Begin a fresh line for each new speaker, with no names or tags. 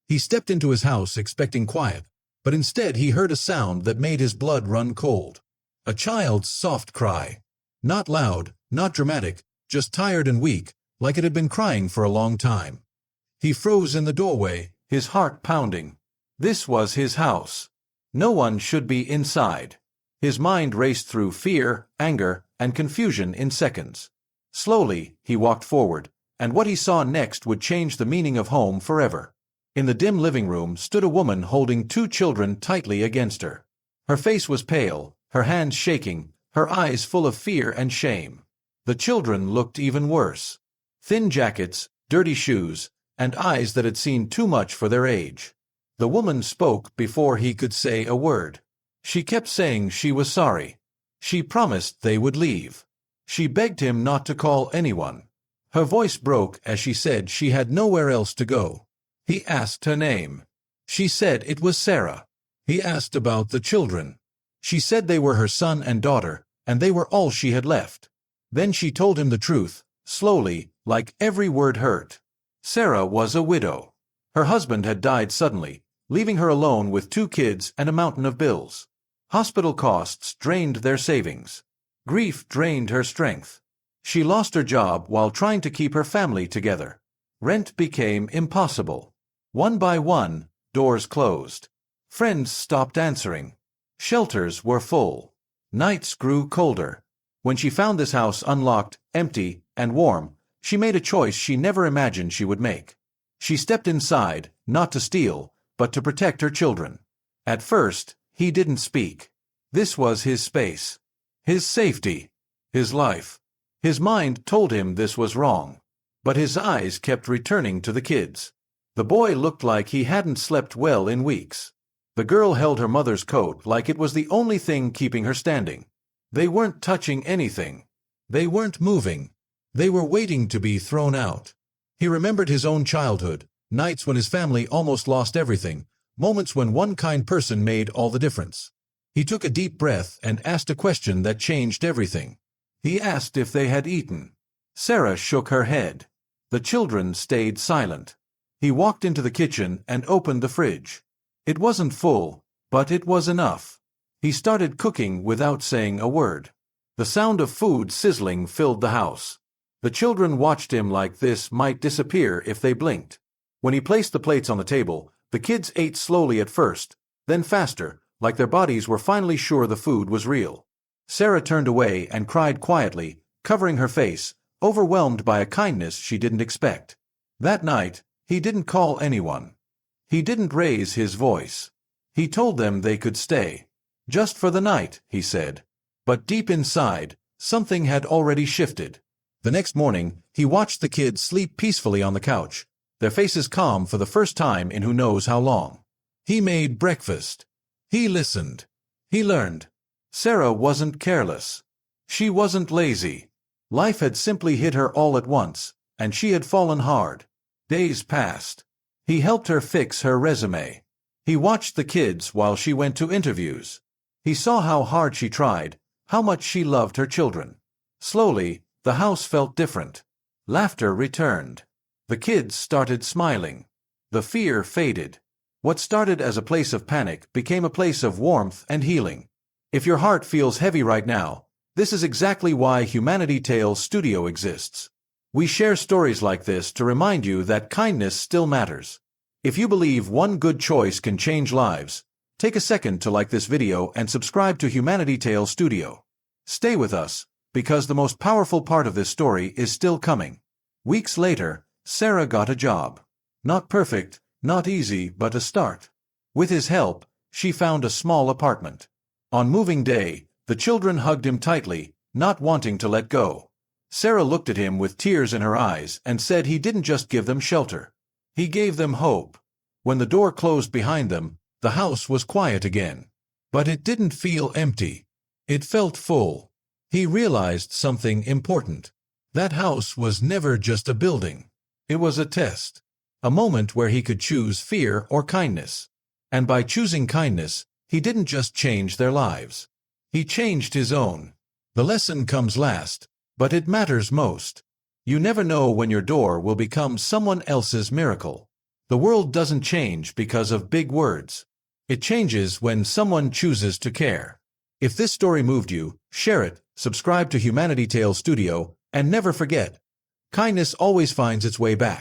He stepped into his house expecting quiet, but instead he heard a sound that made his blood run cold. A child's soft cry. Not loud, not dramatic, just tired and weak, like it had been crying for a long time. He froze in the doorway, his heart pounding. This was his house. No one should be inside. His mind raced through fear, anger, and confusion in seconds. Slowly, he walked forward, and what he saw next would change the meaning of home forever. In the dim living room stood a woman holding two children tightly against her. Her face was pale, her hands shaking, her eyes full of fear and shame. The children looked even worse. Thin jackets, dirty shoes, and eyes that had seen too much for their age. The woman spoke before he could say a word. She kept saying she was sorry. She promised they would leave. She begged him not to call anyone. Her voice broke as she said she had nowhere else to go. He asked her name. She said it was Sarah. He asked about the children. She said they were her son and daughter, and they were all she had left. Then she told him the truth, slowly, like every word hurt. Sarah was a widow. Her husband had died suddenly, leaving her alone with two kids and a mountain of bills. Hospital costs drained their savings. Grief drained her strength. She lost her job while trying to keep her family together. Rent became impossible. One by one, doors closed. Friends stopped answering. Shelters were full. Nights grew colder. When she found this house unlocked, empty, and warm, she made a choice she never imagined she would make. She stepped inside, not to steal, but to protect her children. At first, he didn't speak. This was his space. His safety. His life. His mind told him this was wrong. But his eyes kept returning to the kids. The boy looked like he hadn't slept well in weeks. The girl held her mother's coat like it was the only thing keeping her standing. They weren't touching anything. They weren't moving. They were waiting to be thrown out. He remembered his own childhood, nights when his family almost lost everything, moments when one kind person made all the difference. He took a deep breath and asked a question that changed everything. He asked if they had eaten. Sarah shook her head. The children stayed silent. He walked into the kitchen and opened the fridge. It wasn't full, but it was enough. He started cooking without saying a word. The sound of food sizzling filled the house. The children watched him like this might disappear if they blinked. When he placed the plates on the table, the kids ate slowly at first, then faster, like their bodies were finally sure the food was real. Sarah turned away and cried quietly, covering her face, overwhelmed by a kindness she didn't expect. That night, he didn't call anyone. He didn't raise his voice. He told them they could stay. Just for the night, he said. But deep inside, something had already shifted. The next morning, he watched the kids sleep peacefully on the couch, their faces calm for the first time in who knows how long. He made breakfast. He listened. He learned. Sarah wasn't careless. She wasn't lazy. Life had simply hit her all at once, and she had fallen hard. Days passed. He helped her fix her resume. He watched the kids while she went to interviews. He saw how hard she tried, how much she loved her children. Slowly, the house felt different. Laughter returned. The kids started smiling. The fear faded. What started as a place of panic became a place of warmth and healing. If your heart feels heavy right now, this is exactly why Humanity Tales Studio exists. We share stories like this to remind you that kindness still matters. If you believe one good choice can change lives, take a second to like this video and subscribe to Humanity Tales Studio. Stay with us, because the most powerful part of this story is still coming. Weeks later, Sarah got a job. Not perfect, not easy, but a start. With his help, she found a small apartment. On moving day, the children hugged him tightly, not wanting to let go. Sarah looked at him with tears in her eyes and said he didn't just give them shelter. He gave them hope. When the door closed behind them, the house was quiet again. But it didn't feel empty. It felt full. He realized something important. That house was never just a building. It was a test. A moment where he could choose fear or kindness. And by choosing kindness, he didn't just change their lives. He changed his own. The lesson comes last, but it matters most. You never know when your door will become someone else's miracle. The world doesn't change because of big words. It changes when someone chooses to care. If this story moved you, share it, subscribe to Humanity Tales Studio, and never forget, kindness always finds its way back.